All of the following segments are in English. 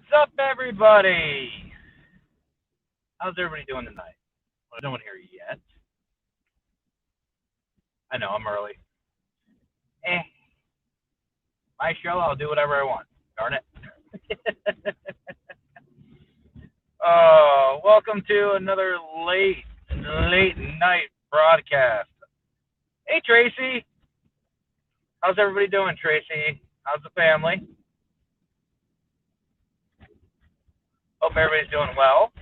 What's up, everybody? How's everybody doing tonight? Well, no one here yet. I know I'm early. Eh, my show. I'll do whatever I want. Darn it. Oh, welcome to another late night broadcast. Hey, Tracy. How's everybody doing, Tracy? How's the family? Hope everybody's doing well.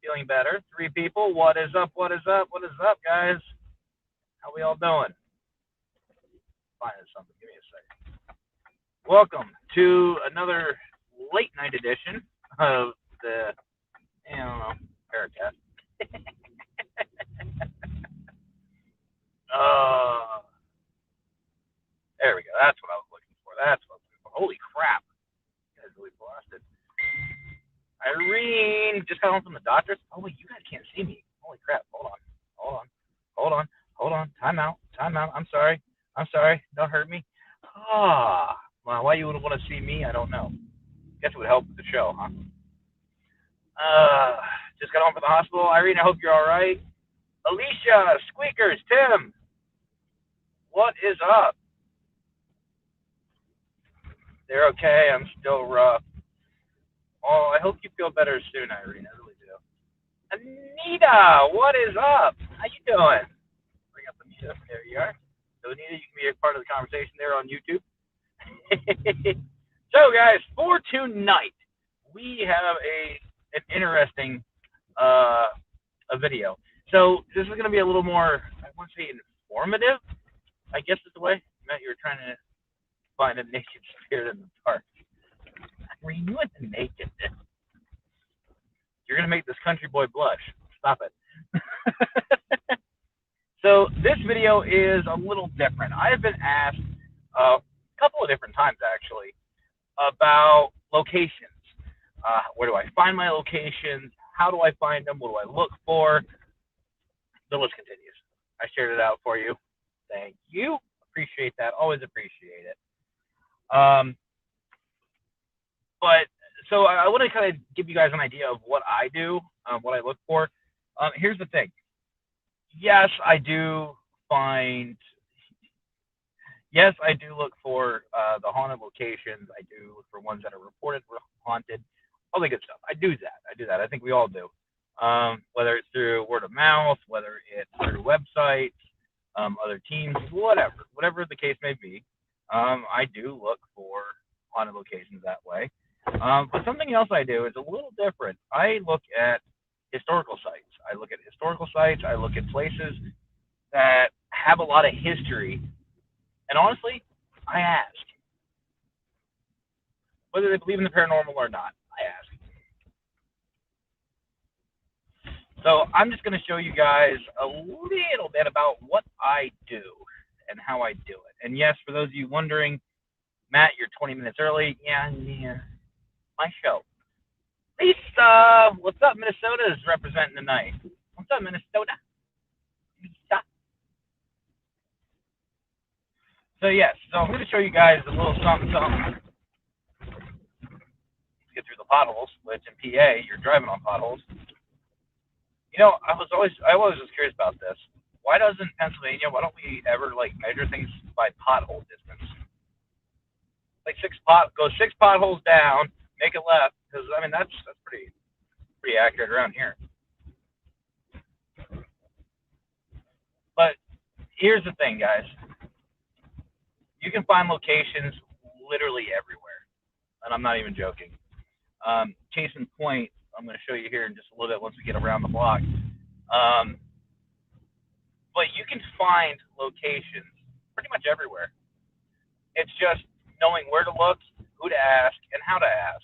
Feeling better. 3 people. What is up? What is up? What is up, guys? How we all doing? Find something. Give me a second. Welcome to another late night edition of the, I don't know, Paracast. uh, there we go. That's what I was looking for. That's what I was looking for. Holy crap. You guys really blasted. Irene just got home from the doctor's. Oh, wait, you guys can't see me. Holy crap. Hold on. Hold on. Hold on. Hold on. Time out. Time out. I'm sorry. I'm sorry. Don't hurt me. Ah. Well, why you would want to see me, I don't know. Guess it would help with the show, huh? Just got home from the hospital. Irene, I hope you're all right. Alicia, Squeakers, Tim, what is up? They're okay. I'm still rough. Oh, I hope you feel better soon, Irene. I really do. Anita, what is up? How you doing? Bring up Anita. There you are. So, Anita, you can be a part of the conversation there on YouTube. So, guys, for tonight, we have an interesting a video. So this is going to be a little more, I want to say, informative, I guess is the way. Matt, you were trying to find a naked spirit in the park. Irene, you went to nakedness. You're going to make this country boy blush. Stop it. So this video is a little different. I have been asked a couple of different times, actually, about locations. Where do I find my locations? How do I find them? What do I look for? The list continues. I shared it out for you. Thank you. Appreciate that. Always appreciate it. But so I want to kind of give you guys an idea of what I do, what I look for. Here's the thing. Yes, I do find. Yes, I do look for the haunted locations. I do look for ones that are reported haunted. All the good stuff. I do that. I think we all do. Whether it's through word of mouth, whether it's through websites, other teams, whatever the case may be, I do look for haunted locations that way. But something else I do is a little different. I look at historical sites. I look at places that have a lot of history. And honestly, I ask. Whether they believe in the paranormal or not, I ask. So I'm just going to show you guys a little bit about what I do and how I do it. And yes, for those of you wondering, Matt, you're 20 minutes early. Yeah, my show. Lisa, what's up? Minnesota is representing tonight. What's up, Minnesota? Lisa. So yes, so I'm going to show you guys a little something. Let's get through the potholes, which in PA, you're driving on potholes. You know, I was always just curious about this. Why don't we ever measure things by pothole distance? Like go 6 potholes down, make it left, because I mean that's pretty accurate around here. But here's the thing, guys. You can find locations literally everywhere, and I'm not even joking. Case in point, I'm going to show you here in just a little bit once we get around the block. But you can find locations pretty much everywhere. It's just knowing where to look, who to ask, and how to ask.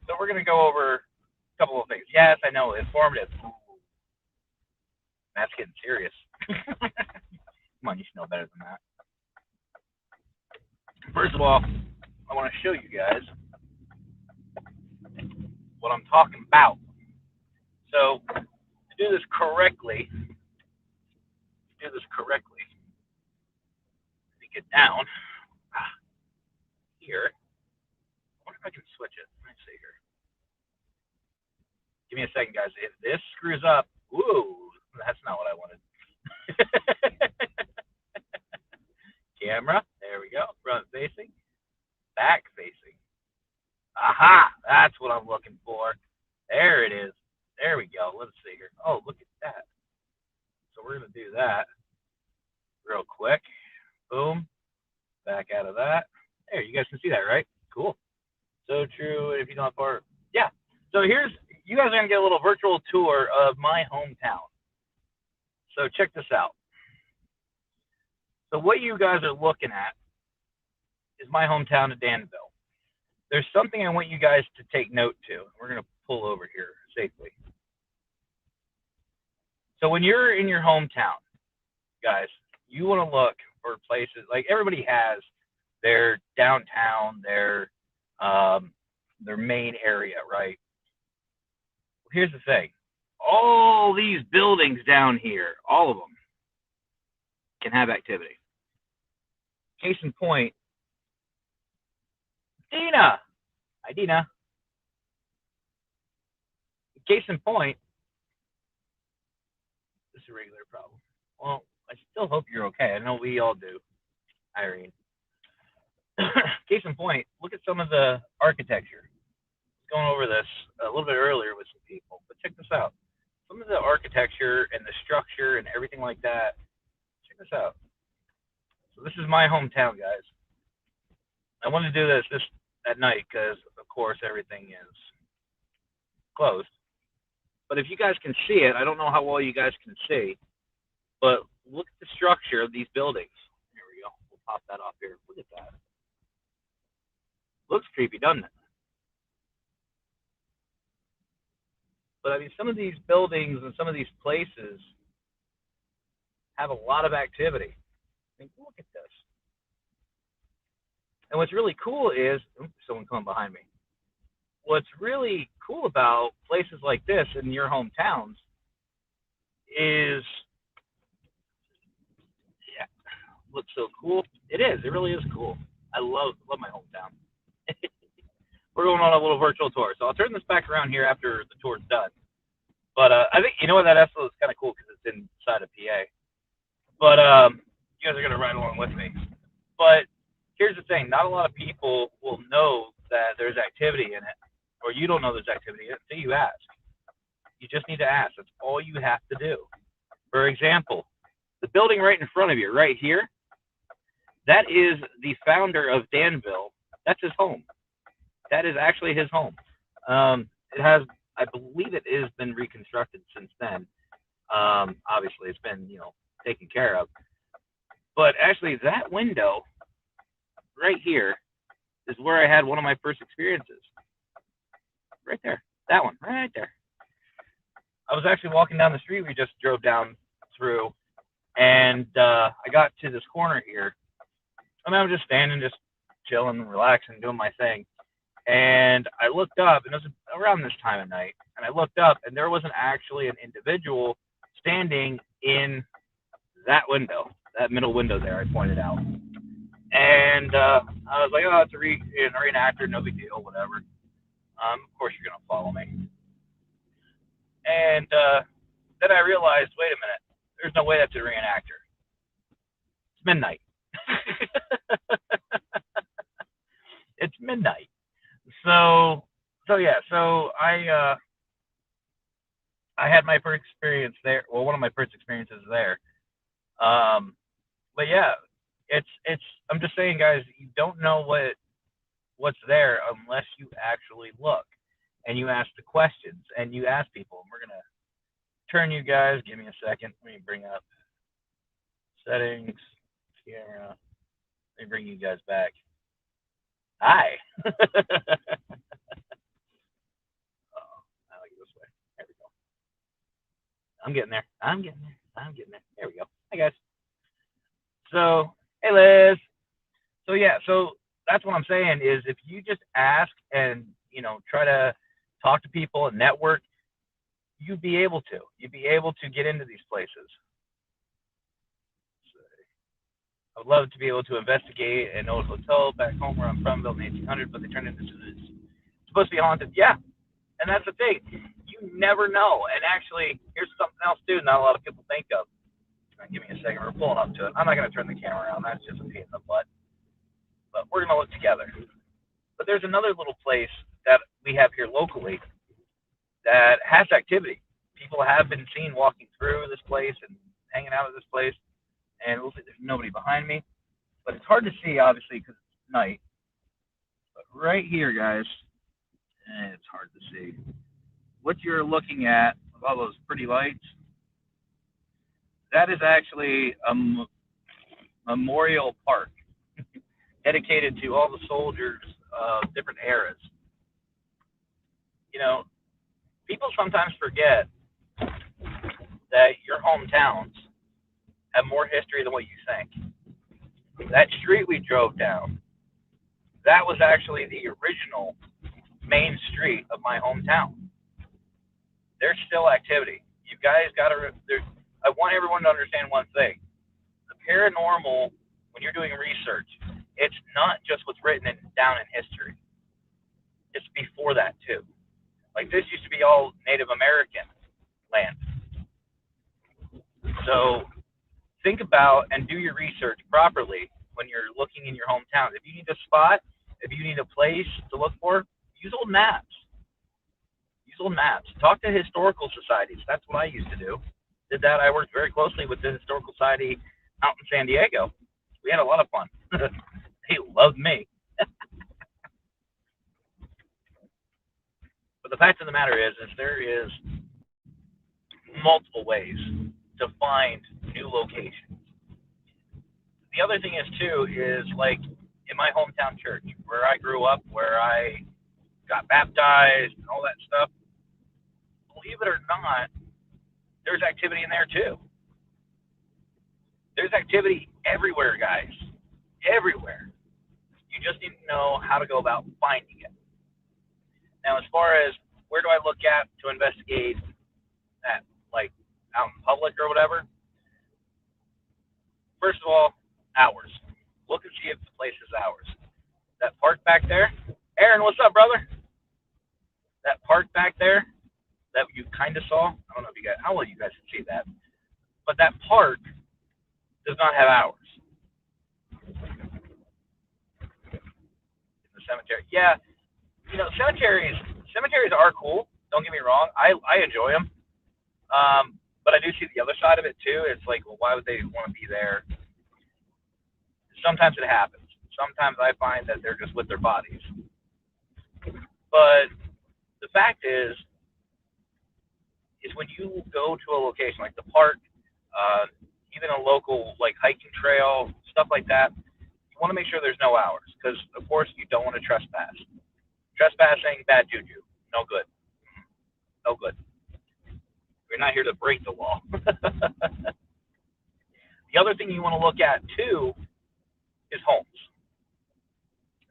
So we're going to go over a couple of things. Yes, I know, informative. Ooh, that's getting serious. Come on, you should know better than that. First of all, I want to show you guys what I'm talking about. So to do this correctly, let me get down here. I want I can switch it. Let me see here. Give me a second, guys. If this screws up, ooh, that's not what I wanted. Camera. There we go. Front facing. Back facing. Aha! That's what I'm looking for. There it is. There we go. Let's see here. Oh, look at that. So we're going to do that real quick. Boom. Back out of that. There, you guys can see that, right? Cool. So true. If you don't part, yeah. So here's, you guys are going to get a little virtual tour of my hometown. So check this out. So what you guys are looking at is my hometown of Danville. There's something I want you guys to take note to. We're going to pull over here safely. So when you're in your hometown, guys, you want to look for places, like everybody has their downtown, their main area, right? Well, here's the thing. All these buildings down here, all of them, can have activity. Case in point, Dina. Hi, Dina. Case in point, this is a regular problem. Well, I still hope you're okay. I know we all do, Irene. Case in point, look at some of the architecture. I was going over this a little bit earlier with some people, but check this out. Some of the architecture and the structure and everything like that, check this out. So this is my hometown, guys. I wanted to do this at night because, of course, everything is closed. But if you guys can see it, I don't know how well you guys can see, but look at the structure of these buildings. Here we go. We'll pop that off here. Look at that. Looks creepy, doesn't it? But I mean, some of these buildings and some of these places have a lot of activity. I mean, look at this. And what's really cool is, oops, someone coming behind me. What's really cool about places like this in your hometowns is, yeah, looks so cool. It is. It really is cool. I love my hometown. We're going on a little virtual tour, so I'll turn this back around here after the tour's done. But I think, you know what, that Eslo is kind of cool because it's inside of PA. But you guys are going to ride along with me. But here's the thing. Not a lot of people will know that there's activity in it, or you don't know there's activity in it until you ask. You just need to ask. That's all you have to do. For example, the building right in front of you, right here, that is the founder of Danville. That's his home. That is actually his home. It has, I believe it has been reconstructed since then. Obviously, it's been, taken care of. But actually, that window right here is where I had one of my first experiences. Right there. That one, right there. I was actually walking down the street we just drove down through, and I got to this corner here. I mean, I'm just standing, just chilling, relaxing, doing my thing. And I looked up, and it was around this time of night, and I looked up, and there wasn't actually an individual standing in that window, that middle window there I pointed out. And I was like, oh, it's a reenactor, no big deal, whatever. Of course you're going to follow me. And then I realized, wait a minute, there's no way that's a reenactor. It's midnight. It's midnight. So I had my first experience there. Well, one of my first experiences there. But yeah, it's. I'm just saying, guys, you don't know what's there unless you actually look and you ask the questions and you ask people. And we're gonna turn you guys. Give me a second. Let me bring up settings, camera. Let me bring you guys back. Hi. Oh, I like it this way. There we go. I'm getting there. There we go. Hi, guys. So, hey, Liz. So, yeah, so that's what I'm saying is if you just ask and, try to talk to people and network, you'd be able to. You'd be able to get into these places. I would love to be able to investigate an old hotel back home where I'm from, built in the 1800s, but they turned it into this. It's supposed to be haunted. Yeah, and that's the thing. You never know. And actually, here's something else too. Not a lot of people think of. Give me a second. We're pulling up to it. I'm not going to turn the camera around. That's just a pain in the butt. But we're going to look together. But there's another little place that we have here locally that has activity. People have been seen walking through this place and hanging out at this place. And we'll see, there's nobody behind me. But it's hard to see, obviously, because it's night. But right here, guys, it's hard to see. What you're looking at with all those pretty lights, that is actually a memorial park dedicated to all the soldiers of different eras. You know, people sometimes forget that your hometowns have more history than what you think. That street we drove down, that was actually the original main street of my hometown. There's still activity. You guys got to. I want everyone to understand one thing: the paranormal, when you're doing research, it's not just what's written down in history. It's before that too. Like this used to be all Native American land. So think about and do your research properly when you're looking in your hometown. If you need a spot, if you need a place to look for, use old maps. Use old maps. Talk to historical societies. That's what I used to do. Did that. I worked very closely with the historical society out in San Diego. We had a lot of fun. They loved me. But the fact of the matter is there is multiple ways to find new locations. The other thing is too is like in my hometown church where I grew up, where I got baptized and all that stuff. Believe it or not, there's activity in there too. There's activity everywhere, guys. Everywhere. You just need to know how to go about finding it. Now, as far as where do I look at to investigate that, like out in public or whatever, first of all, hours. Look and see if the place is hours. That park back there, Aaron, what's up, brother? That park back there that you kind of saw. I don't know if you guys, how well you guys can see that, but that park does not have hours. In the cemetery, yeah, you know, cemeteries are cool. Don't get me wrong. I enjoy them. But I do see the other side of it too. It's like, well, why would they want to be there? Sometimes it happens. Sometimes I find that they're just with their bodies. But the fact is when you go to a location like the park, even a local like hiking trail, stuff like that, you want to make sure there's no hours because, of course, you don't want to trespass. Trespassing, bad juju, no good, no good. We're not here to break the law. The other thing you want to look at too is homes.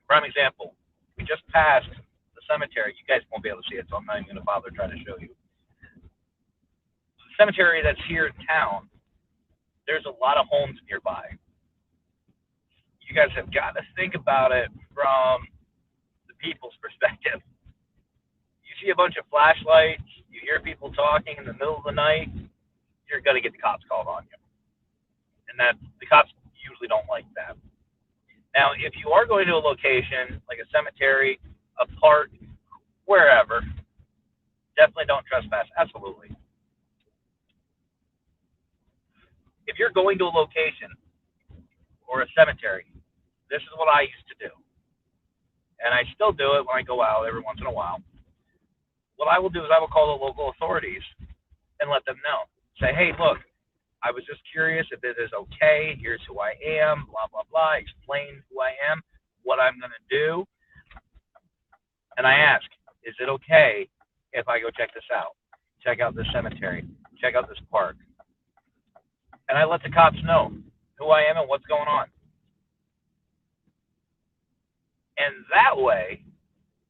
Prime example, we just passed the cemetery. You guys won't be able to see it, so I'm not even going to bother trying to show you. The cemetery that's here in town, there's a lot of homes nearby. You guys have got to think about it from the people's perspective. You see a bunch of flashlights, you hear people talking in the middle of the night, you're going to get the cops called on you. And that the cops usually don't like that. Now, if you are going to a location like a cemetery, a park, wherever, definitely don't trespass. Absolutely. If you're going to a location or a cemetery, this is what I used to do. And I still do it when I go out every once in a while. What I will do is I will call the local authorities and let them know. Say, hey, look, I was just curious if it is okay. Here's who I am, blah, blah, blah. Explain who I am, what I'm going to do. And I ask, is it okay if I go check this out? Check out this cemetery. Check out this park. And I let the cops know who I am and what's going on. And that way,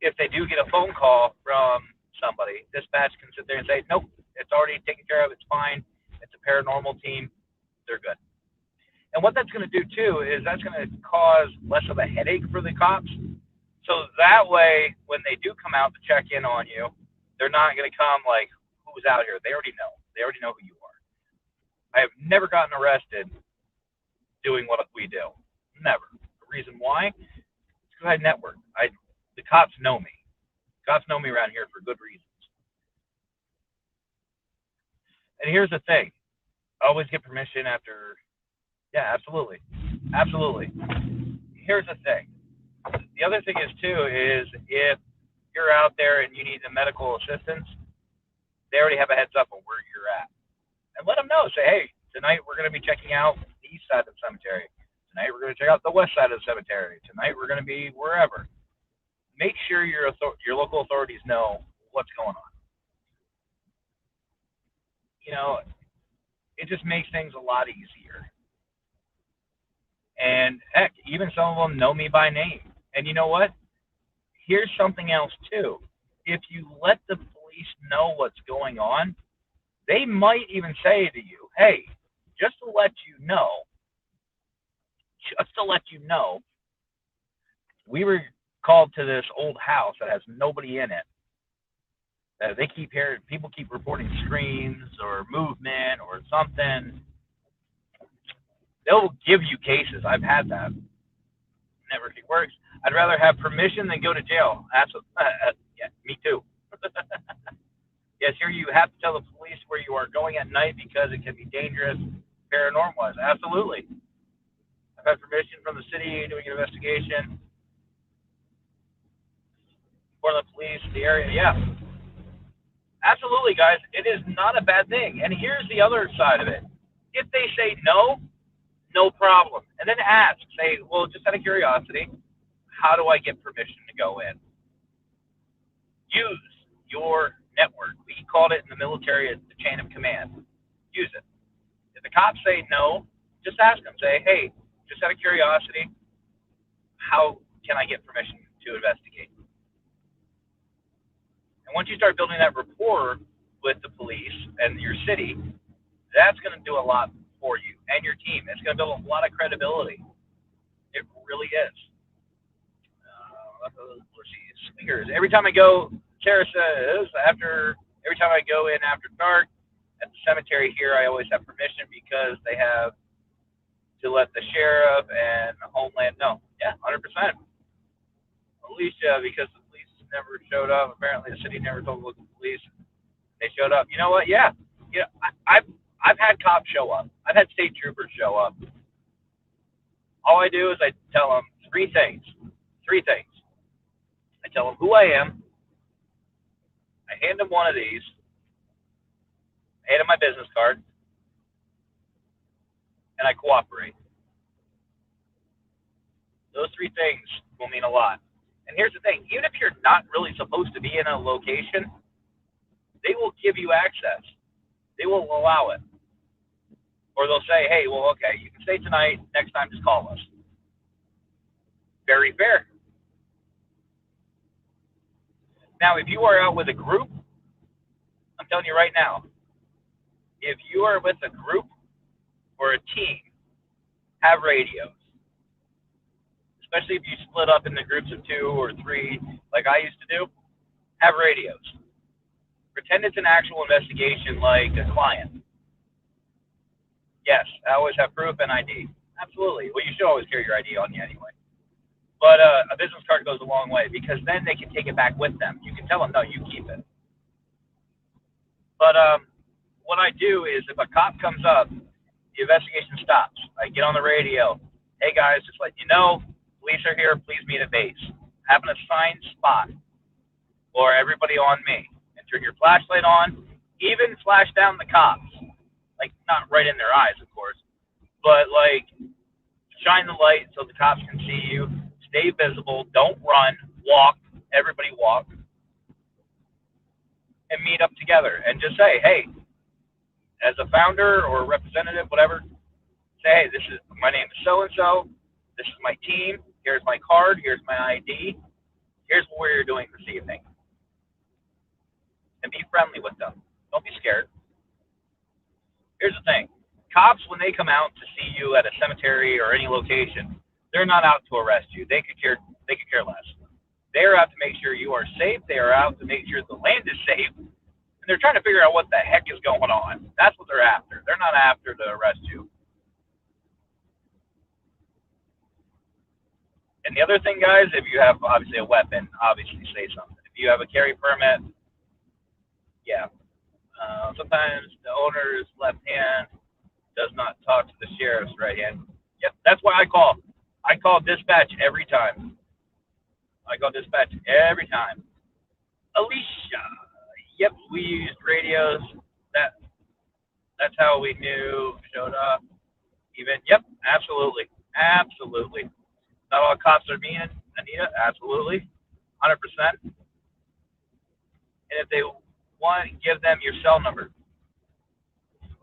if they do get a phone call from somebody, dispatch can sit there and say, nope, it's already taken care of. It's fine. It's a paranormal team. They're good. And what that's going to do too is that's going to cause less of a headache for the cops. So that way, when they do come out to check in on you, they're not going to come like, who's out here? They already know. They already know who you are. I have never gotten arrested doing what we do. Never. The reason why? It's because I network. The cops know me. Cops know me around here for good reasons. And here's the thing. I always get permission after. Yeah, absolutely. Absolutely. Here's the thing. The other thing is, too, is if you're out there and you need the medical assistance, they already have a heads up on where you're at. And let them know. Say, hey, tonight we're going to be checking out the east side of the cemetery. Tonight we're going to check out the west side of the cemetery. Tonight we're going to be wherever. Make sure your local authorities know what's going on. You know, it just makes things a lot easier. And heck, even some of them know me by name. And you know what? Here's something else too. If you let the police know what's going on, they might even say to you, hey, just to let you know, we were called to this old house that has nobody in it. They keep hearing, people keep reporting screams or movement or something. They'll give you cases. I've had that. Never works. I'd rather have permission than go to jail. Yeah, me too. Yes, here you have to tell the police where you are going at night because it can be dangerous, paranormal-wise. Absolutely. I've had permission from the city doing an investigation for the police, the area. Yeah, absolutely, guys. It is not a bad thing. And here's the other side of it. If they say no, no problem. And then ask. Say, well, just out of curiosity, how do I get permission to go in? Use your network. We called it in the military the chain of command. Use it. If the cops say no, just ask them. Say, hey, just out of curiosity, how can I get permission to investigate? And once you start building that rapport with the police and your city, that's going to do a lot for you and your team. It's going to build a lot of credibility. It really is. Speakers. Every time I go, Sarah says, every time I go in after dark at the cemetery here, I always have permission because they have to let the sheriff and the homeland know. Yeah, 100%. Alicia, because the police never showed up. Apparently, the city never told the police they showed up. You know what? Yeah, I've had cops show up. I've had state troopers show up. All I do is I tell them three things. I tell them who I am. I hand them one of these. I hand them my business card. And I cooperate. Those three things will mean a lot. And here's the thing. Even if you're not really supposed to be in a location, they will give you access. They will allow it. Or they'll say, hey, well, okay, you can stay tonight. Next time, just call us. Very fair. Now, if you are out with a group, I'm telling you right now, if you are with a group or a team, have radios. Especially if you split up into groups of 2 or 3, like I used to do, have radios. Pretend it's an actual investigation like a client. Yes, I always have proof and ID. Absolutely. Well, you should always carry your ID on you anyway. But a business card goes a long way because then they can take it back with them. You can tell them, no, you keep it. But what I do is if a cop comes up, the investigation stops. I get on the radio. Hey, guys, just let you know, police are here. Please meet at base. Have an assigned spot or everybody on me. And turn your flashlight on. Even flash down the cops. Like, not right in their eyes, of course. But, like, shine the light so the cops can see you. Stay visible. Don't run. Walk. Everybody walk. And meet up together. And just say, hey, as a founder or representative, whatever, say, hey, my name is so-and-so. This is my team. Here's my card. Here's my ID. Here's what we're doing this evening. And be friendly with them. Don't be scared. Here's the thing. Cops, when they come out to see you at a cemetery or any location, they're not out to arrest you. They could care. They could care less. They are out to make sure you are safe. They are out to make sure the land is safe, and they're trying to figure out what the heck is going on. That's what they're after. They're not after to arrest you. And the other thing, guys, if you have obviously a weapon, obviously say something. If you have a carry permit, yeah. Sometimes the owner's left hand does not talk to the sheriff's right hand. Yep, that's why I call. I call dispatch every time. I call dispatch every time. Alicia. Yep, we used radios. That that's how we knew showed up. Even yep, absolutely, absolutely. Not all cops are mean, Anita. Absolutely, 100%. And if they want, give them your cell number.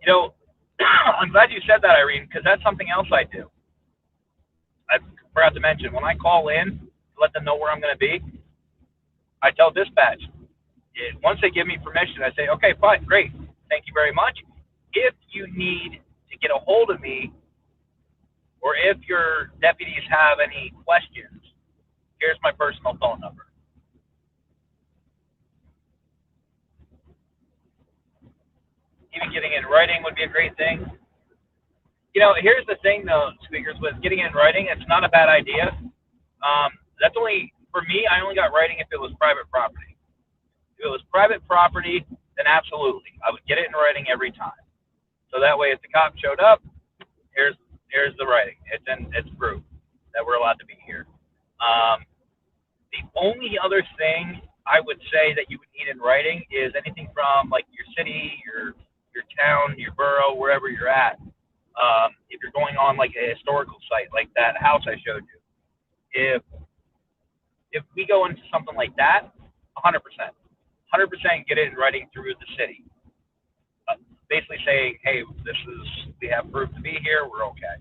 You know, I'm glad you said that, Irene, because that's something else I do. I forgot to mention when I call in to let them know where I'm going to be. I tell dispatch. Once they give me permission, I say, okay, fine, great, thank you very much. If you need to get a hold of me, or if your deputies have any questions, here's my personal phone number. Even getting in writing would be a great thing. You know, here's the thing, though, speakers, with getting in writing, it's not a bad idea. That's only, for me, I only got writing if it was private property. If it was private property, then absolutely. I would get it in writing every time. So that way, if the cop showed up, here's the writing. It's proof that we're allowed to be here. The only other thing I would say that you would need in writing is anything from like your city, your town, your borough, wherever you're at. If you're going on like a historical site, like that house I showed you, if we go into something like that, 100%, 100% get it in writing through the city. Basically saying, hey, we have proof to be here, we're okay.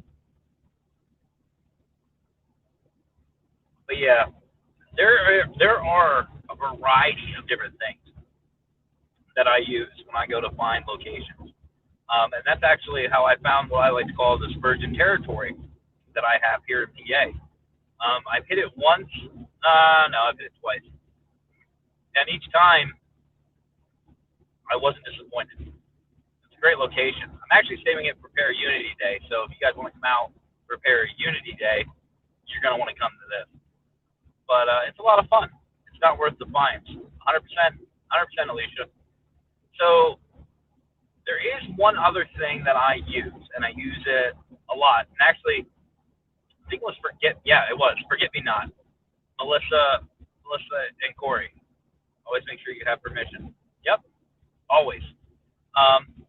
But yeah, there are a variety of different things that I use when I go to find locations. And that's actually how I found what I like to call this virgin territory that I have here in PA. I've hit it once. No, I've hit it twice. And each time, I wasn't disappointed. It's a great location. I'm actually saving it for Para Unity Day. So if you guys want to come out for Para Unity Day, you're going to want to come to this. But it's a lot of fun. It's not worth the fines. 100%, 100%, Alicia. So there is one other thing that I use, and I use it a lot. And actually, I think it was Forget Me Not. Melissa, and Corey. Always make sure you have permission. Yep, always.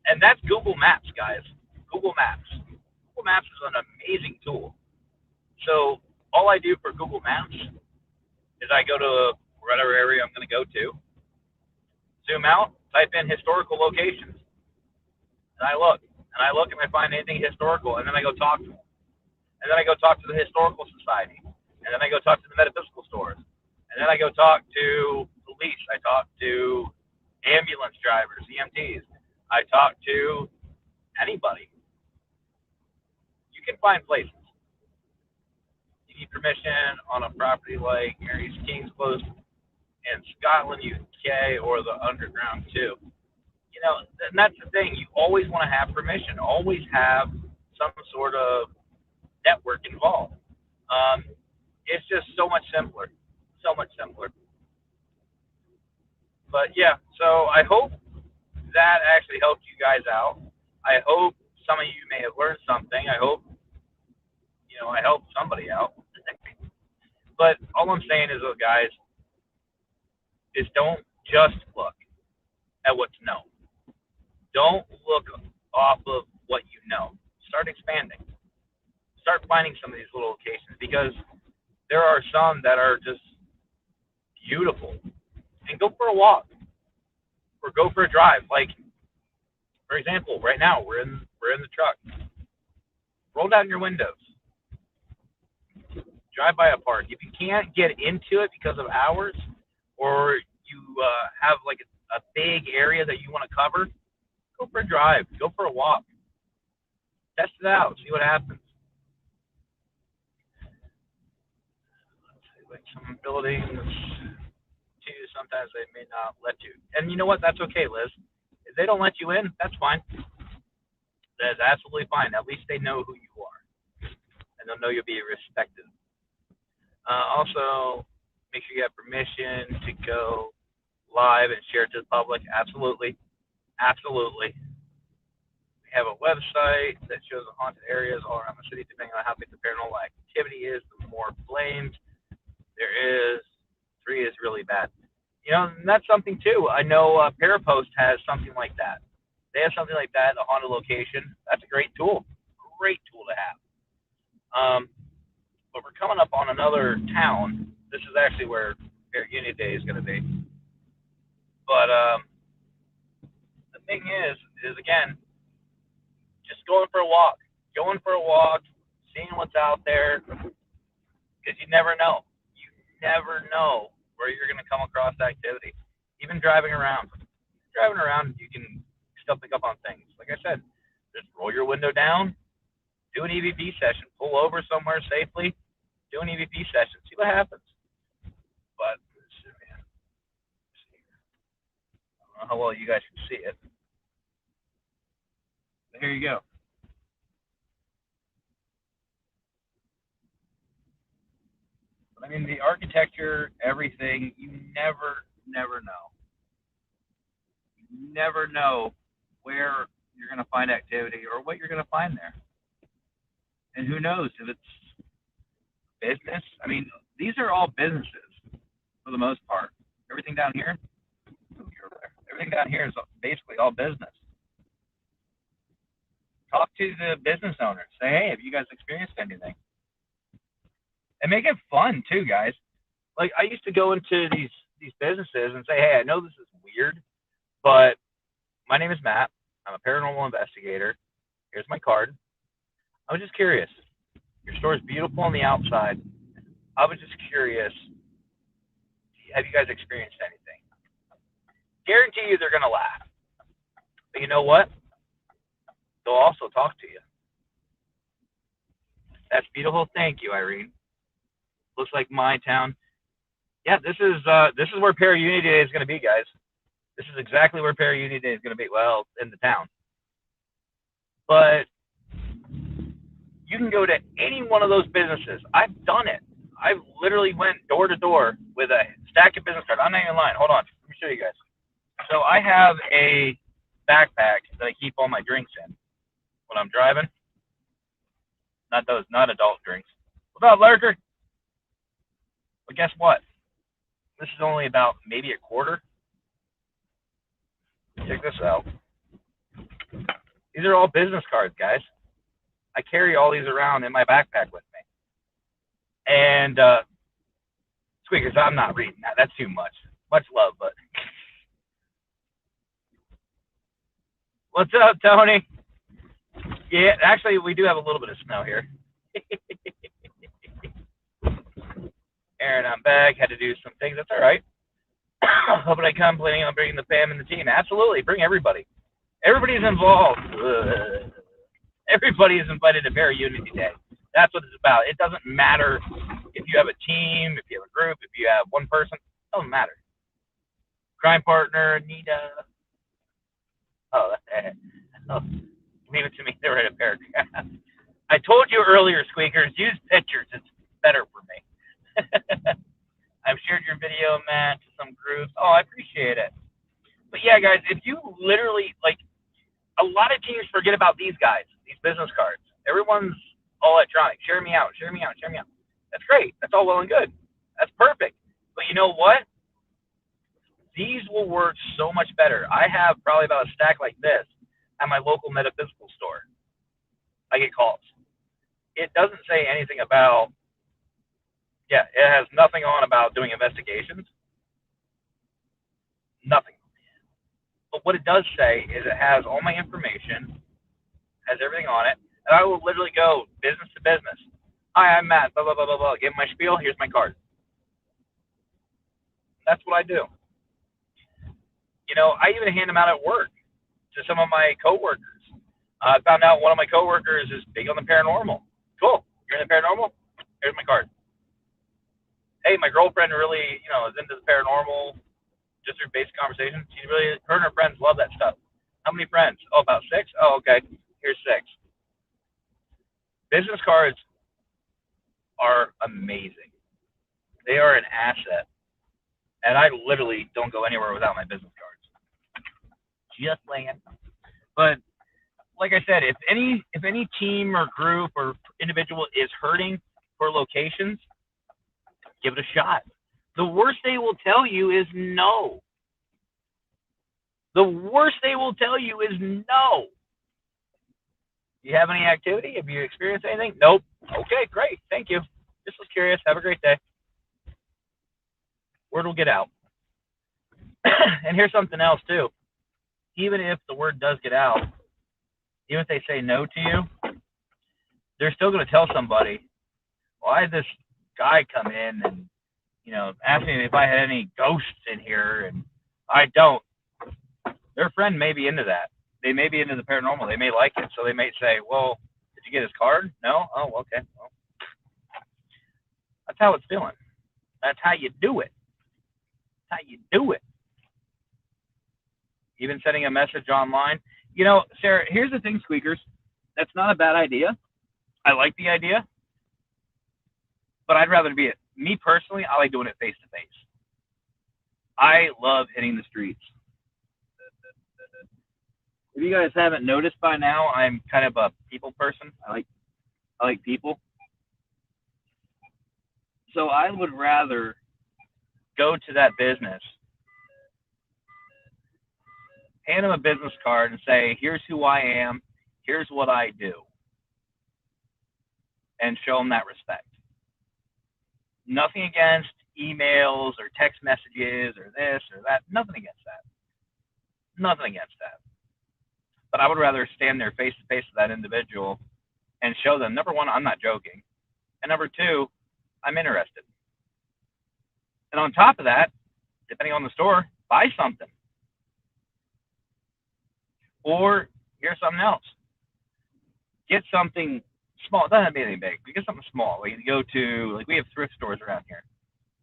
And that's Google Maps, guys. Google Maps. Google Maps is an amazing tool. So all I do for Google Maps is I go to whatever area I'm going to go to, zoom out, type in historical locations, and I look, and I find anything historical, and then I go talk to them. And then I go talk to the Historical Society, and then I go talk to the metaphysical stores, and then I go talk to police. I talk to ambulance drivers, EMTs. I talk to anybody. You can find places. You need permission on a property like Mary's King's Close in Scotland, UK, or the Underground too. You know, and that's the thing. You always want to have permission. Always have some sort of network involved. It's just so much simpler. So much simpler. But yeah, so I hope that actually helped you guys out. I hope some of you may have learned something. I hope, I helped somebody out. But all I'm saying is, guys, is don't just look at what's known. Don't look off of what you know. Start expanding. Start finding some of these little locations, because there are some that are just beautiful. And go for a walk or go for a drive. Like, for example, right now we're in the truck. Roll down your windows. Drive by a park. If you can't get into it because of hours, or you have like a big area that you want to cover, go for a drive. Go for a walk. Test it out. See what happens. Like some buildings, too, sometimes they may not let you. And you know what? That's okay, Liz. If they don't let you in, that's fine. That's absolutely fine. At least they know who you are, and they'll know you'll be respected. Also, make sure you have permission to go live and share it to the public. Absolutely. Absolutely. We have a website that shows the haunted areas all around the city. Depending on how big the paranormal activity is, the more flames there is. 3 is really bad. You know, and that's something too. I know Parapost has something like that. They have something like that, a haunted location. That's a great tool. Great tool to have. But we're coming up on another town. This is actually where Fair Unity Day is going to be. But the thing is again, just going for a walk. Going for a walk, seeing what's out there, because you never know. You never know where you're going to come across activity. Even driving around. Driving around, you can still pick up on things. Like I said, just roll your window down, do an EVP session, pull over somewhere safely, do an EVP session, see what happens. But I don't know how well you guys can see it. But here you go. I mean, the architecture, everything, you never know. You never know where you're going to find activity or what you're going to find there. And who knows if it's business. I mean, these are all businesses for the most part. Everything down here, everything down here is basically all business. Talk to the business owners. Say, hey, have you guys experienced anything? And make it fun too, guys. Like I used to go into these businesses and say, hey, I know this is weird, but my name is Matt. I'm a paranormal investigator. Here's my card. I was just curious. Your store is beautiful on the outside. I was just curious. Have you guys experienced anything? Guarantee you they're going to laugh. But you know what? They'll also talk to you. That's beautiful. Thank you, Irene. Looks like my town. Yeah, this is where Para Unity Day is going to be, guys. This is exactly where Para Unity Day is going to be. Well, in the town. But you can go to any one of those businesses. I've done it. I've literally went door to door with a stack of business cards. I'm not even lying. Hold on. Let me show you guys. So I have a backpack that I keep all my drinks in when I'm driving. Not those, not adult drinks. What's up, Lurker? But guess what? This is only about maybe a quarter. Check this out. These are all business cards, guys. I carry all these around in my backpack with me. And Squeakers, I'm not reading that. That's too much. Much love, but what's up, Tony? Yeah, actually, we do have a little bit of snow here. Aaron, I'm back. Had to do some things. That's all right. Hoping I come planning on bringing the fam and the team. Absolutely. Bring everybody. Everybody's involved. Everybody is invited to Para Unity Day. That's what it's about. It doesn't matter if you have a team, if you have a group, if you have one person. It doesn't matter. Crime partner, Nita. Oh, leave it to me to write a paragraph. I told you earlier, Squeakers, use pictures. It's better for me. I've shared your video, Matt, to some groups. Oh, I appreciate it. But yeah, guys, if you literally, like, a lot of teams forget about these guys, these business cards. Everyone's all electronic. Share me out, share me out, share me out. That's great. That's all well and good. That's perfect. But you know what? These will work so much better. I have probably about a stack like this at my local metaphysical store. I get calls. It doesn't say anything about, yeah, it has nothing on about doing investigations. Nothing. But what it does say is it has all my information, has everything on it, and I will literally go business to business. Hi, I'm Matt, blah, blah, blah, blah, blah. Give my spiel, here's my card. That's what I do. You know, I even hand them out at work to some of my coworkers. I found out one of my coworkers is big on the paranormal. Cool. You're in the paranormal? Here's my card. Hey, my girlfriend really, is into the paranormal. Just through basic conversation. She really, her and her friends love that stuff. How many friends? Oh, about 6. Oh, okay. Here's 6. Business cards are amazing. They are an asset, and I literally don't go anywhere without my business cards. Just saying. But like I said, if any team or group or individual is hurting for locations, give it a shot. The worst they will tell you is no. The worst they will tell you is no. Do you have any activity? Have you experienced anything? Nope. Okay, great. Thank you. Just was curious. Have a great day. Word will get out. And here's something else too. Even if the word does get out, even if they say no to you, they're still going to tell somebody, well, I had this guy come in and, ask me if I had any ghosts in here, and I don't. Their friend may be into that. They may be into the paranormal. They may like it. So they may say, well, did you get his card? No? Oh, okay. Well, that's how it's doing. That's how you do it. That's how you do it. Even sending a message online. Sarah, here's the thing, Squeakers. That's not a bad idea. I like the idea. But I'd rather be it. Me personally, I like doing it face to face. I love hitting the streets. If you guys haven't noticed by now, I'm kind of a people person. I like people. So I would rather go to that business, hand them a business card and say, here's who I am, here's what I do, and show them that respect. Nothing against emails or text messages or this or that. Nothing against that. Nothing against that. But I would rather stand there face to face with that individual and show them, number one, I'm not joking. And number two, I'm interested. And on top of that, depending on the store, buy something. Or here's something else. Get something small. It doesn't have to be anything big. But get something small. Like you go to, like we have thrift stores around here.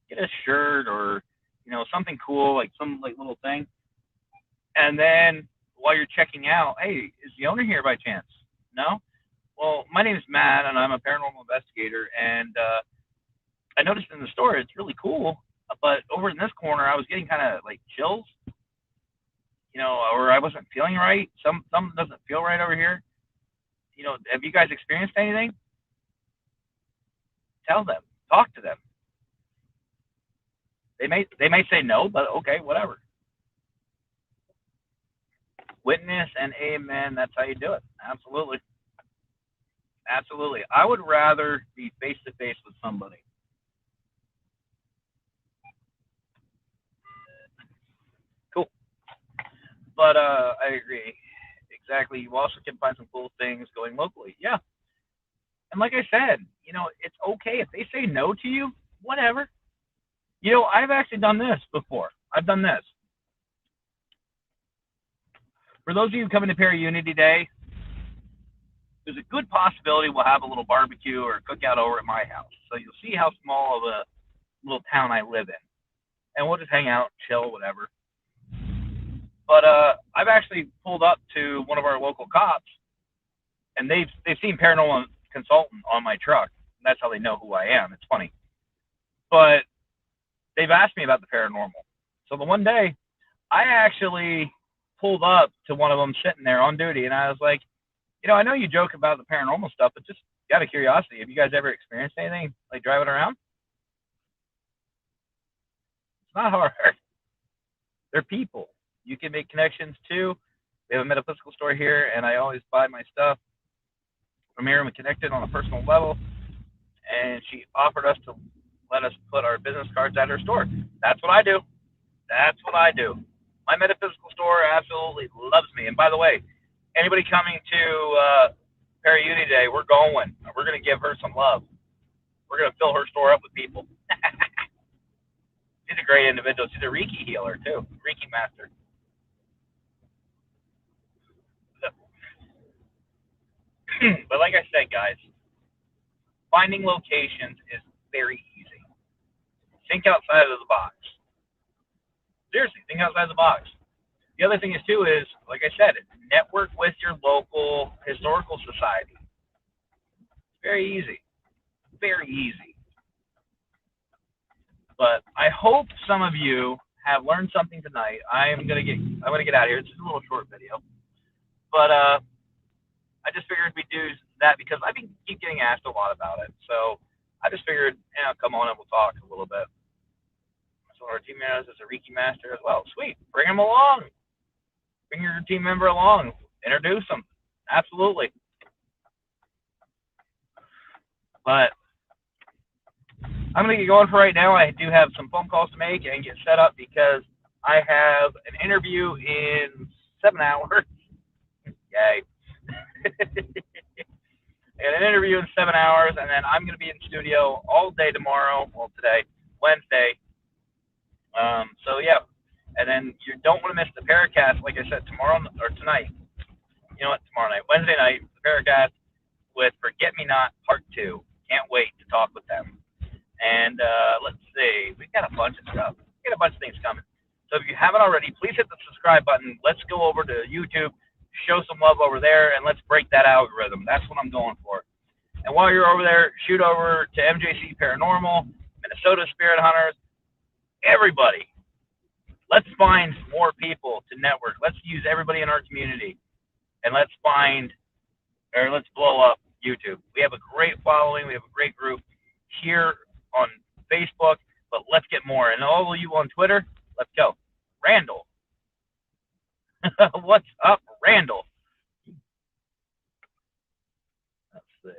Get a shirt or, something cool, like some like little thing. And then while you're checking out, hey, is the owner here by chance? No? Well, my name is Matt, and I'm a paranormal investigator. And I noticed in the store it's really cool, but over in this corner, I was getting kind of like chills, or I wasn't feeling right. Something doesn't feel right over here. Have you guys experienced anything? Tell them. Talk to them. They may say no, but okay, whatever. Witness and amen. That's how you do it. Absolutely. Absolutely. I would rather be face to face with somebody. Cool. But I agree. Exactly. You also can find some cool things going locally. Yeah. And like I said, it's okay if they say no to you, whatever. I've actually done this before. I've done this. For those of you coming to Perry Unity Day, there's a good possibility we'll have a little barbecue or a cookout over at my house. So you'll see how small of a little town I live in. And we'll just hang out, chill, whatever. But I've actually pulled up to one of our local cops, and they've seen paranormal consultant on my truck. That's how they know who I am. It's funny. But they've asked me about the paranormal. So the one day, I actually pulled up to one of them sitting there on duty, and I was like, I know you joke about the paranormal stuff, but just out of curiosity, have you guys ever experienced anything like driving around? It's not hard. They're people. You can make connections too. We have a metaphysical store here, and I always buy my stuff from here, and we connected on a personal level. And she offered us to let us put our business cards at her store. That's what I do. That's what I do. My metaphysical store absolutely loves me. And by the way, anybody coming to Perry Uni Day, we're going. We're going to give her some love. We're going to fill her store up with people. She's a great individual. She's a Reiki healer, too. Reiki master. But like I said, guys, finding locations is very easy. Think outside of the box. Seriously, think outside the box. The other thing is too is, like I said, network with your local historical society. It's very easy, very easy. But I hope some of you have learned something tonight. I'm gonna get out of here. It's just a little short video, but I just figured we'd do that because I keep getting asked a lot about it. So I just figured, come on and we'll talk a little bit. So our team members is a Reiki master as well. Sweet, bring him along. Bring your team member along. Introduce them. Absolutely. But I'm going to get going for right now. I do have some phone calls to make and get set up because I have an interview in 7 hours. Yay. And an interview in 7 hours, and then I'm going to be in studio all day tomorrow, well, today, Wednesday. So, yeah. And then you don't want to miss the Paracast, like I said, tomorrow or tonight. You know what? Tomorrow night. Wednesday night, the Paracast with Forget Me Not Part 2. Can't wait to talk with them. And let's see. We've got a bunch of stuff. We've got a bunch of things coming. So if you haven't already, please hit the subscribe button. Let's go over to YouTube, show some love over there, and let's break that algorithm. That's what I'm going for. And while you're over there, shoot over to MJC Paranormal, Minnesota Spirit Hunters, everybody. Let's find more people to network. Let's use everybody in our community, and let's blow up YouTube. We have a great following. We have a great group here on Facebook, but let's get more. And all of you on Twitter, let's go. Randall. What's up, Randall? Let's see.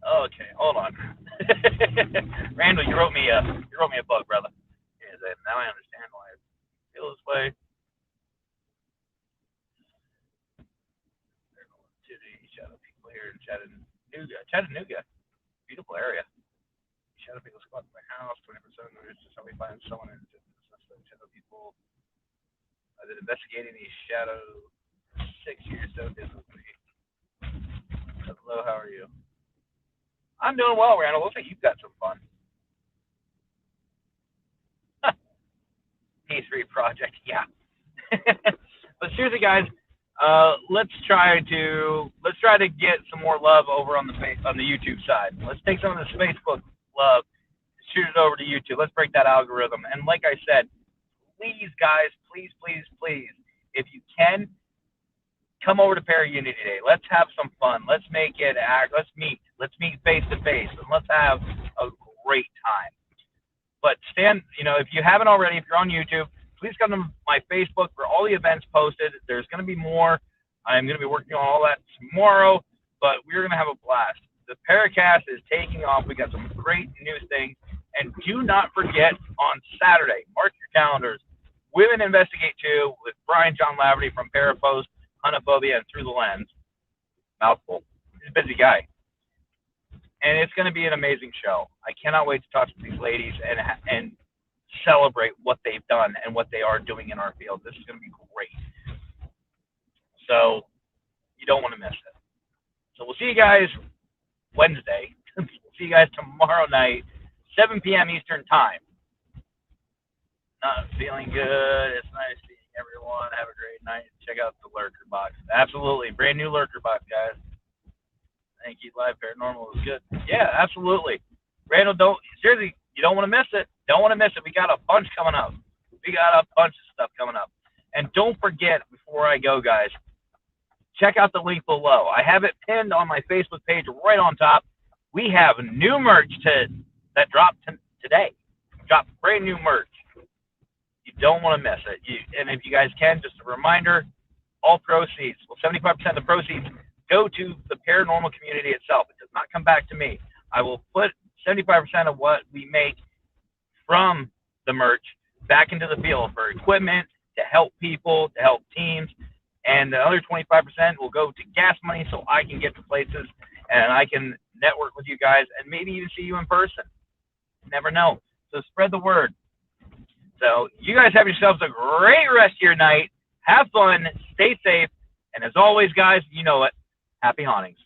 Okay, hold on. Randall, you wrote me a book, brother. Yeah, now I understand why I feel this way. Shadow people here in Chattanooga. Beautiful area. Shadow people squat in my house, 20%. It's just how we find someone in shadow people. I've been investigating these shadows 6 years, so this with me. Hello, how are you? I'm doing well, Randall. Looks like you've got some fun. P3 project, yeah. But seriously, guys, let's try to get some more love over on the YouTube side. Let's take some of this Facebook love, shoot it over to YouTube. Let's break that algorithm. And like I said, please, guys, please, if you can, come over to Para-Unity Day. Let's have some fun. Let's make it act. Let's meet face to face, and let's have a great time. But if you haven't already, if you're on YouTube, please come to my Facebook for all the events posted. There's going to be more. I'm going to be working on all that tomorrow, but we're going to have a blast. The Paracast is taking off. We got some great new things. And do not forget on Saturday, mark your calendars, Women Investigate 2 with Brian John Laverty from Parapost, Hunophobia, and Through the Lens. Mouthful. He's a busy guy. And it's going to be an amazing show. I cannot wait to talk to these ladies and celebrate what they've done and what they are doing in our field. This is going to be great. So you don't want to miss it. So we'll see you guys Wednesday. We'll see you guys tomorrow night, 7 p.m. Eastern Time. Not feeling good. It's nice seeing everyone. Have a great night. Check out the Lurker Box. Absolutely. Brand new Lurker Box, guys. Thank you. Live Paranormal is good. Yeah, absolutely. Randall, seriously, you don't want to miss it. Don't want to miss it. We got a bunch coming up. We got a bunch of stuff coming up. And don't forget, before I go, guys, check out the link below. I have it pinned on my Facebook page right on top. We have new merch that dropped today. Dropped brand new merch. You don't want to miss it. And if you guys can, just a reminder, all proceeds, 75% of the proceeds go to the paranormal community itself. It does not come back to me. I will put 75% of what we make from the merch back into the field for equipment, to help people, to help teams, and the other 25% will go to gas money so I can get to places and I can network with you guys and maybe even see you in person. You never know. So spread the word. So you guys have yourselves a great rest of your night. have fun, stay safe, and as always, guys, you know it. Happy hauntings.